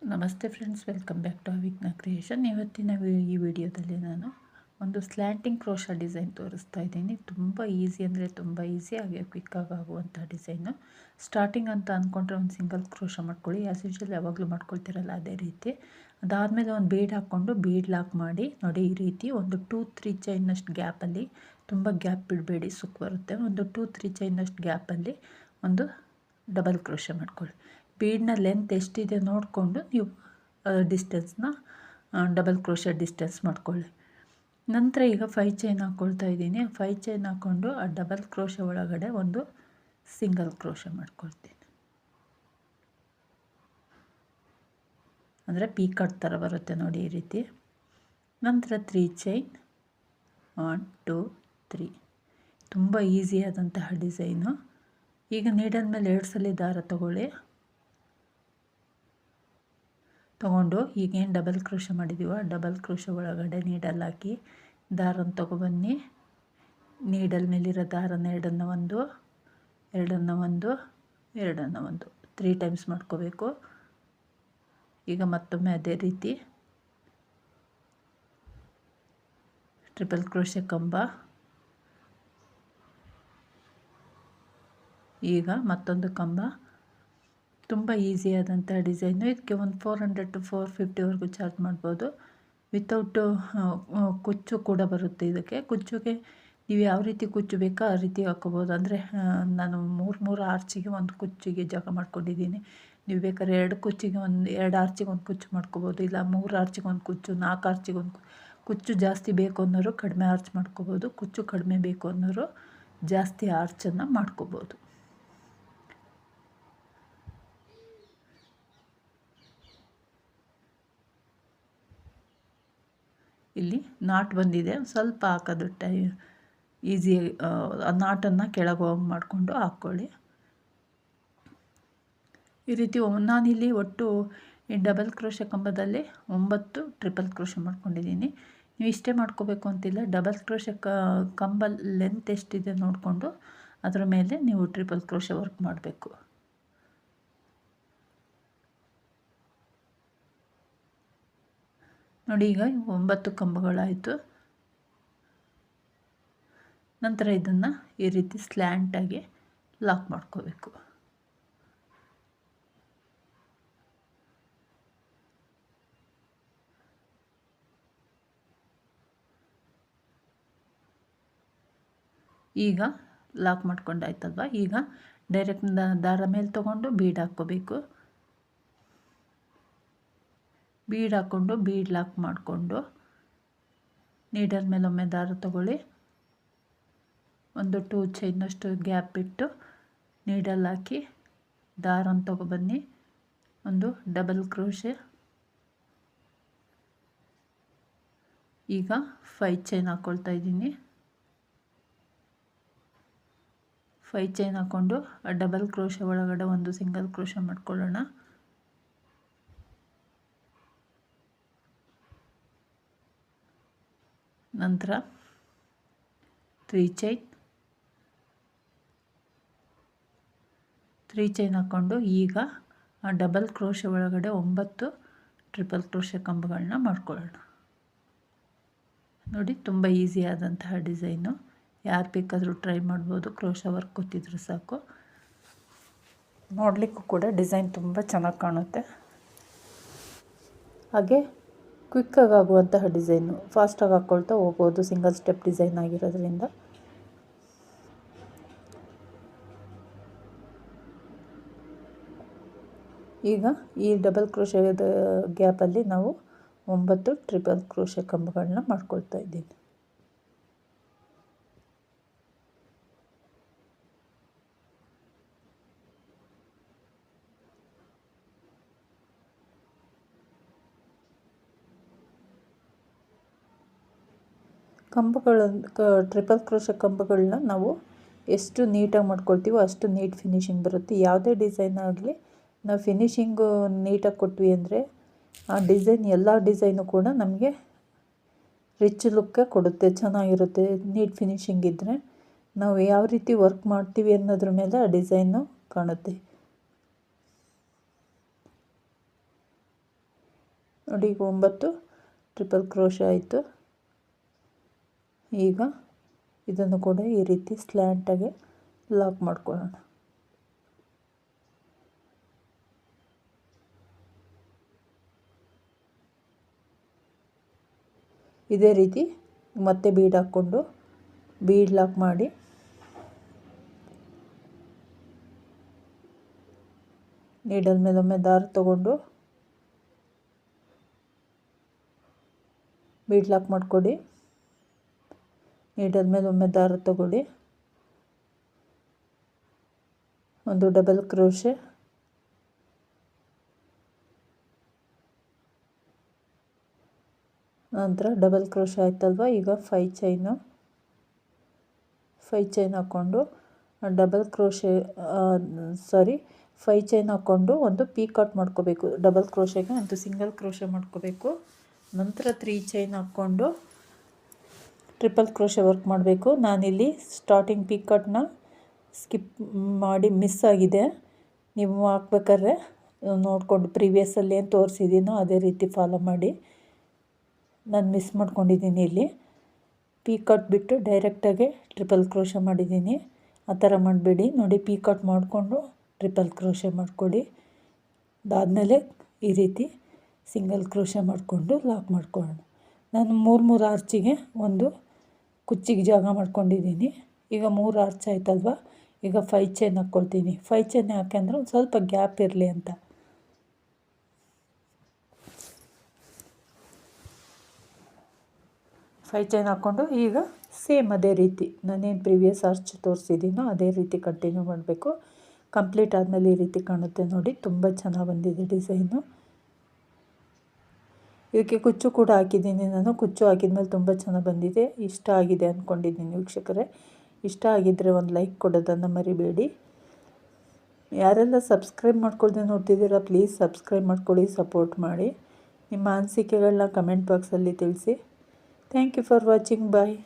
ನಮಸ್ತೆ friends, welcome back to Avijna creation. ಇವತ್ತಿನ ಈ ವಿಡಿಯೋದಲ್ಲಿ ನಾನು ಒಂದು ಸ್ಲ್ಯಾಂಟಿಂಗ್ ಕ್ರೋಶಾ ಡಿಸೈನ್ ತೋರಿಸ್ತಾ ಇದ್ದೀನಿ. ತುಂಬ ಈಸಿ ಅಂದರೆ ತುಂಬ ಈಸಿ, ಹಾಗೆ ಕ್ವಿಕ್ಕಾಗಿ ಆಗುವಂಥ ಡಿಸೈನು. ಸ್ಟಾರ್ಟಿಂಗ್ ಅಂತ ಅಂದ್ಕೊಂಡ್ರೆ ಒಂದು ಸಿಂಗಲ್ ಕ್ರೋಶಾ ಮಾಡ್ಕೊಳ್ಳಿ, ಆ್ಯಸ್ ಯೂಶುವಲ್ ಯಾವಾಗಲೂ ಮಾಡ್ಕೊಳ್ತಿರಲ್ಲ ಅದೇ ರೀತಿ. ಅದಾದಮೇಲೆ ಒಂದು ಬೀಡ್ ಹಾಕ್ಕೊಂಡು ಬೀಡ್ ಲಾಕ್ ಮಾಡಿ ನೋಡಿ, ಈ ರೀತಿ ಒಂದು 2-3 ಚೈನಷ್ಟು ಗ್ಯಾಪಲ್ಲಿ, ತುಂಬ ಗ್ಯಾಪ್ ಬಿಡಬೇಡಿ, ಸುಕ್ ಬರುತ್ತೆ. ಒಂದು 2-3 ಚೈನಷ್ಟು ಗ್ಯಾಪಲ್ಲಿ ಒಂದು ಡಬಲ್ ಕ್ರೋಶಾ ಮಾಡ್ಕೊಳ್ಳಿ. ಬೀಡ್ನ ಲೆಂತ್ ಎಷ್ಟಿದೆ ನೋಡಿಕೊಂಡು ನೀವು ಡಿಸ್ಟೆನ್ಸ್ನ ಡಬಲ್ ಕ್ರೋಶಾ ಡಿಸ್ಟೆನ್ಸ್ ಮಾಡ್ಕೊಳ್ಳಿ. ನಂತರ ಈಗ 5 ಚೈನ್ ಹಾಕ್ಕೊಳ್ತಾ ಇದ್ದೀನಿ. 5 ಚೈನ್ ಹಾಕ್ಕೊಂಡು ಆ ಡಬಲ್ ಕ್ರೋಶಾ ಒಳಗಡೆ ಒಂದು ಸಿಂಗಲ್ ಕ್ರೋಶಾ ಮಾಡ್ಕೊಳ್ತೀನಿ. ಅಂದರೆ ಪೀಕಾಟ್ ಥರ ಬರುತ್ತೆ ನೋಡಿ, ಈ ರೀತಿ. ನಂತರ 3 ಚೈನ್, 1 2 3. ತುಂಬ ಈಸಿಯಾದಂತಹ ಡಿಸೈನು. ಈಗ ನೀಡಲ್ ಮೇಲೆ 2 ಸಲ ದಾರ ತೊಗೊಂಡು ಈಗೇನು ಡಬಲ್ ಕ್ರೋಶಾ ಮಾಡಿದ್ದೀವೋ ಆ ಡಬಲ್ ಕ್ರೋಶಾ ಒಳಗಡೆ ನೀಡಲ್ ಹಾಕಿ ದಾರನ ತೊಗೊಬನ್ನಿ. ನೀಡಲ್ ಮೇಲಿರೋ ದಾರನ ಎರಡನ್ನು ಒಂದು 3 ಟೈಮ್ಸ್ ಮಾಡ್ಕೋಬೇಕು. ಈಗ ಮತ್ತೊಮ್ಮೆ ಅದೇ ರೀತಿ ಟ್ರಿಪಲ್ ಕ್ರೋಶಾ ಕಂಬ. ಈಗ ಮತ್ತೊಂದು ಕಂಬ. ತುಂಬ ಈಸಿಯಾದಂಥ ಡಿಸೈನು. ಇದಕ್ಕೆ ಒಂದು 400 to 450ವರೆಗೂ ಚಾರ್ಜ್ ಮಾಡ್ಬೋದು. ವಿತೌಟು ಕುಚ್ಚು ಕೂಡ ಬರುತ್ತೆ. ಇದಕ್ಕೆ ಕುಚ್ಚುಗೆ ನೀವು ಯಾವ ರೀತಿ ಕುಚ್ಚು ಬೇಕೋ ಆ ರೀತಿ ಹಾಕ್ಕೋಬೋದು. ಅಂದರೆ ನಾನು 3 ಆರ್ಚಿಗೆ ಒಂದು ಕುಚ್ಚಿಗೆ ಜಾಗ ಮಾಡ್ಕೊಂಡಿದ್ದೀನಿ. ನೀವು ಬೇಕಾದ್ರೆ 2 ಆರ್ಚಿಗೆ ಒಂದು ಕುಚ್ಚು ಮಾಡ್ಕೋಬೋದು, ಇಲ್ಲ 3 ಆರ್ಚಿಗೆ ಒಂದು ಕುಚ್ಚು, 4 ಆರ್ಚಿಗೆ ಒಂದು ಕುಚ್ಚು. ಜಾಸ್ತಿ ಬೇಕು ಅನ್ನೋರು ಕಡಿಮೆ ಆರ್ಚ್ ಮಾಡ್ಕೋಬೋದು, ಕುಚ್ಚು ಕಡಿಮೆ ಬೇಕು ಅನ್ನೋರು ಜಾಸ್ತಿ ಆರ್ಚನ್ನು ಮಾಡ್ಕೋಬೋದು. ಇಲ್ಲಿ ನಾಟ್ ಬಂದಿದೆ, ಸ್ವಲ್ಪ ಹಾಕೋದು ಈಸಿಯಾಗಿ ನಾಟನ್ನು ಕೆಳಗೆ ಹೋಗಿ ಮಾಡಿಕೊಂಡು ಹಾಕ್ಕೊಳ್ಳಿ. ಈ ರೀತಿ ನಾನಿಲ್ಲಿ ಒಟ್ಟು ಈ ಡಬಲ್ ಕ್ರೋಶಾ ಕಂಬದಲ್ಲಿ 9 ಟ್ರಿಪಲ್ ಕ್ರೋಶಾ ಮಾಡ್ಕೊಂಡಿದ್ದೀನಿ. ನೀವು ಇಷ್ಟೇ ಮಾಡ್ಕೋಬೇಕು ಅಂತಿಲ್ಲ. ಡಬಲ್ ಕ್ರೋಶಾ ಕಂಬ ಲೆಂತ್ ಎಷ್ಟಿದೆ ನೋಡಿಕೊಂಡು ಅದರ ಮೇಲೆ ನೀವು ಟ್ರಿಪಲ್ ಕ್ರೋಶಾ ವರ್ಕ್ ಮಾಡಬೇಕು. ನೋಡಿ, ಈಗ 9 ಕಂಬಗಳಾಯಿತು. ನಂತರ ಇದನ್ನು ಈ ರೀತಿ ಸ್ಲ್ಯಾಂಟಾಗಿ ಲಾಕ್ ಮಾಡ್ಕೋಬೇಕು. ಈಗ ಲಾಕ್ ಮಾಡ್ಕೊಂಡಾಯ್ತಲ್ವ, ಈಗ ಡೈರೆಕ್ಟ್ ದಾರ ಮೇಲೆ ತೊಗೊಂಡು ಬೀಡ್ ಹಾಕ್ಕೋಬೇಕು. ಬೀಡ್ ಹಾಕ್ಕೊಂಡು ಬೀಡ್ ಲಾಕ್ ಮಾಡಿಕೊಂಡು ನೀಡಲ್ ಮೇಲೊಮ್ಮೆ ದಾರ ತಗೊಳ್ಳಿ. ಒಂದು 2 ಚೈನಷ್ಟು ಗ್ಯಾಪ್ ಬಿಟ್ಟು ನೀಡಲ್ ಹಾಕಿ ದಾರನ ತೊಗೊಬನ್ನಿ. ಒಂದು ಡಬಲ್ ಕ್ರೋಶೆ. ಈಗ 5 ಚೈನ್ ಹಾಕ್ಕೊಳ್ತಾ ಇದ್ದೀನಿ. 5 ಚೈನ್ ಹಾಕ್ಕೊಂಡು ಆ ಡಬಲ್ ಕ್ರೋಶೆ ಒಳಗಡೆ ಒಂದು ಸಿಂಗಲ್ ಕ್ರೋಶೆ ಮಾಡ್ಕೊಳ್ಳೋಣ. ನಂತರ 3 ಚೈನ್ ಹಾಕ್ಕೊಂಡು ಈಗ ಆ ಡಬಲ್ ಕ್ರೋಶೆ ಒಳಗಡೆ 9 ಟ್ರಿಪಲ್ ಕ್ರೋಶೆ ಕಂಬಗಳನ್ನ ಮಾಡ್ಕೊಳ್ಳೋಣ. ನೋಡಿ, ತುಂಬ ಈಸಿಯಾದಂತಹ ಡಿಸೈನು. ಯಾರು ಬೇಕಾದರೂ ಟ್ರೈ ಮಾಡ್ಬೋದು, ಕ್ರೋಶಾ ವರ್ಕ್ ಗೊತ್ತಿದ್ರು ಸಾಕು. ನೋಡಲಿಕ್ಕೂ ಕೂಡ ಡಿಸೈನ್ ತುಂಬ ಚೆನ್ನಾಗಿ ಕಾಣುತ್ತೆ. ಹಾಗೆ ಕ್ವಿಕ್ಕಾಗಿ ಆಗುವಂತಹ ಡಿಸೈನು, ಫಾಸ್ಟಾಗಿ ಹಾಕ್ಕೊಳ್ತಾ ಹೋಗ್ಬೋದು, ಸಿಂಗಲ್ ಸ್ಟೆಪ್ ಡಿಸೈನ್ ಆಗಿರೋದ್ರಿಂದ. ಈಗ ಈ ಡಬಲ್ ಕ್ರೋಶೆದ ಗ್ಯಾಪಲ್ಲಿ ನಾವು 9 ಟ್ರಿಪಲ್ ಕ್ರೋಶೆ ಕಂಬಗಳನ್ನ ಮಾಡ್ಕೊಳ್ತಾ ಇದ್ದೀನಿ. ಟ್ರಿಪಲ್ ಕ್ರೋಶೆ ಕಂಬಗಳನ್ನ ನಾವು ಎಷ್ಟು ನೀಟಾಗಿ ಮಾಡ್ಕೊಳ್ತೀವೋ ಅಷ್ಟು ನೀಟ್ ಫಿನಿಶಿಂಗ್ ಬರುತ್ತೆ. ಯಾವುದೇ ಡಿಸೈನ್ ಆಗಲಿ ನಾವು ಫಿನಿಶಿಂಗು ನೀಟಾಗಿ ಕೊಟ್ವಿ ಅಂದರೆ ಆ ಡಿಸೈನ್, ಎಲ್ಲ ಡಿಸೈನು ಕೂಡ ನಮಗೆ ರಿಚ್ ಲುಕ್ಕ ಕೊಡುತ್ತೆ, ಚೆನ್ನಾಗಿರುತ್ತೆ. ನೀಟ್ ಫಿನಿಶಿಂಗ್ ಇದ್ದರೆ ನಾವು ಯಾವ ರೀತಿ ವರ್ಕ್ ಮಾಡ್ತೀವಿ ಅನ್ನೋದ್ರ ಮೇಲೆ ಆ ಡಿಸೈನು ಕಾಣುತ್ತೆ. ನೋಡಿ ಈಗ 9 ಟ್ರಿಪಲ್ ಕ್ರೋಶೆ ಆಯಿತು. ಈಗ ಇದನ್ನು ಕೂಡ ಈ ರೀತಿ ಸ್ಲ್ಯಾಂಟಾಗಿ ಲಾಕ್ ಮಾಡ್ಕೊಳ್ಳೋಣ. ಇದೇ ರೀತಿ ಮತ್ತೆ ಬೀಡ್ ಹಾಕ್ಕೊಂಡು ಬೀಡ್ ಲಾಕ್ ಮಾಡಿ ನೀಡಲ್ ಮೇಲೊಮ್ಮೆ ದಾರ ತಗೊಂಡು ಬೀಡ್ ಲಾಕ್ ಮಾಡಿಕೊಡಿ. ನೀಡಲ್ ಮೇಲೊಮ್ಮೆ ದಾರ ತಗೊಳ್ಳಿ, ಒಂದು ಡಬಲ್ ಕ್ರೋಶೆ, ನಂತರ ಡಬಲ್ ಕ್ರೋಶೆ ಆಯ್ತಲ್ವ. ಈಗ 5 ಚೈನ್ ಹಾಕ್ಕೊಂಡು ಡಬಲ್ ಕ್ರೋಶೆ 5 ಚೈನ್ ಹಾಕ್ಕೊಂಡು ಒಂದು ಪೀಕಾಟ್ ಮಾಡ್ಕೋಬೇಕು. ಡಬಲ್ ಕ್ರೋಶೆಗೆ ಒಂದು ಸಿಂಗಲ್ ಕ್ರೋಶೆ ಮಾಡ್ಕೋಬೇಕು. ನಂತರ 3 ಚೈನ್ ಹಾಕ್ಕೊಂಡು ಟ್ರಿಪಲ್ ಕ್ರೋಶೆ ವರ್ಕ್ ಮಾಡಬೇಕು. ನಾನಿಲ್ಲಿ ಸ್ಟಾರ್ಟಿಂಗ್ ಪೀಕಾಟ್ನ ಸ್ಕಿಪ್ ಮಾಡಿ ಮಿಸ್ ಆಗಿದೆ. ನೀವು ಹಾಕ್ಬೇಕಾದ್ರೆ ನೋಡಿಕೊಂಡು ಪ್ರೀವಿಯಸ್ಸಲ್ಲಿ ಏನು ತೋರಿಸಿದ್ದೀನೋ ಅದೇ ರೀತಿ ಫಾಲೋ ಮಾಡಿ. ನಾನು ಮಿಸ್ ಮಾಡ್ಕೊಂಡಿದ್ದೀನಿ. ಇಲ್ಲಿ ಪೀಕಾಟ್ ಬಿಟ್ಟು ಡೈರೆಕ್ಟಾಗಿ ಟ್ರಿಪಲ್ ಕ್ರೋಶೆ ಮಾಡಿದ್ದೀನಿ. ಆ ಥರ ಮಾಡಬೇಡಿ. ನೋಡಿ, ಪೀಕಾಟ್ ಮಾಡಿಕೊಂಡು ಟ್ರಿಪಲ್ ಕ್ರೋಶೆ ಮಾಡಿಕೊಡಿ. ಅದಾದಮೇಲೆ ಈ ರೀತಿ ಸಿಂಗಲ್ ಕ್ರೋಶೆ ಮಾಡಿಕೊಂಡು ಲಾಕ್ ಮಾಡ್ಕೊಳ್ಳೋಣ. ನಾನು 3 ಆರ್ಚಿಗೆ ಒಂದು ಕುಚ್ಚಿಗೆ ಜಾಗ ಮಾಡ್ಕೊಂಡಿದ್ದೀನಿ. ಈಗ 3 ಆರ್ಚ್ ಆಯ್ತಲ್ವ. ಈಗ 5 ಚೈನ್ ಹಾಕ್ಕೊಳ್ತೀನಿ. 5 ಚೈನ್ ಯಾಕೆಂದರೆ ಒಂದು ಸ್ವಲ್ಪ ಗ್ಯಾಪ್ ಇರಲಿ ಅಂತ. 5 ಚೈನ್ ಹಾಕ್ಕೊಂಡು ಈಗ ಸೇಮ್ ಅದೇ ರೀತಿ ನಾನೇನು ಪ್ರೀವಿಯಸ್ ಆರ್ಚ್ ತೋರಿಸಿದ್ದೀನೋ ಅದೇ ರೀತಿ ಕಂಟಿನ್ಯೂ ಮಾಡಬೇಕು. ಕಂಪ್ಲೀಟ್ ಆದಮೇಲೆ ಈ ರೀತಿ ಕಾಣುತ್ತೆ ನೋಡಿ. ತುಂಬ ಚೆನ್ನಾಗಿ ಬಂದಿದೆ ಡಿಸೈನು. ಇದಕ್ಕೆ ಕುಚ್ಚು ಕೂಡ ಹಾಕಿದ್ದೀನಿ ನಾನು. ಕುಚ್ಚು ಹಾಕಿದ್ಮೇಲೆ ತುಂಬ ಚೆನ್ನಾಗಿ ಬಂದಿದೆ. ಇಷ್ಟ ಆಗಿದೆ ಅಂದ್ಕೊಂಡಿದ್ದೀನಿ ವೀಕ್ಷಕರೇ. ಇಷ್ಟ ಆಗಿದ್ದರೆ ಒಂದು ಲೈಕ್ ಕೊಡೋದನ್ನು ಮರಿಬೇಡಿ. ಯಾರೆಲ್ಲ ಸಬ್ಸ್ಕ್ರೈಬ್ ಮಾಡ್ಕೊಳ್ದೆ ನೋಡ್ತಿದ್ದೀರಾ ಪ್ಲೀಸ್ ಸಬ್ಸ್ಕ್ರೈಬ್ ಮಾಡ್ಕೊಳ್ಳಿ, ಸಪೋರ್ಟ್ ಮಾಡಿ. ನಿಮ್ಮ ಅನಿಸಿಕೆಗಳನ್ನ ಕಮೆಂಟ್ ಬಾಕ್ಸಲ್ಲಿ ತಿಳಿಸಿ. Thank you for watching. Bye.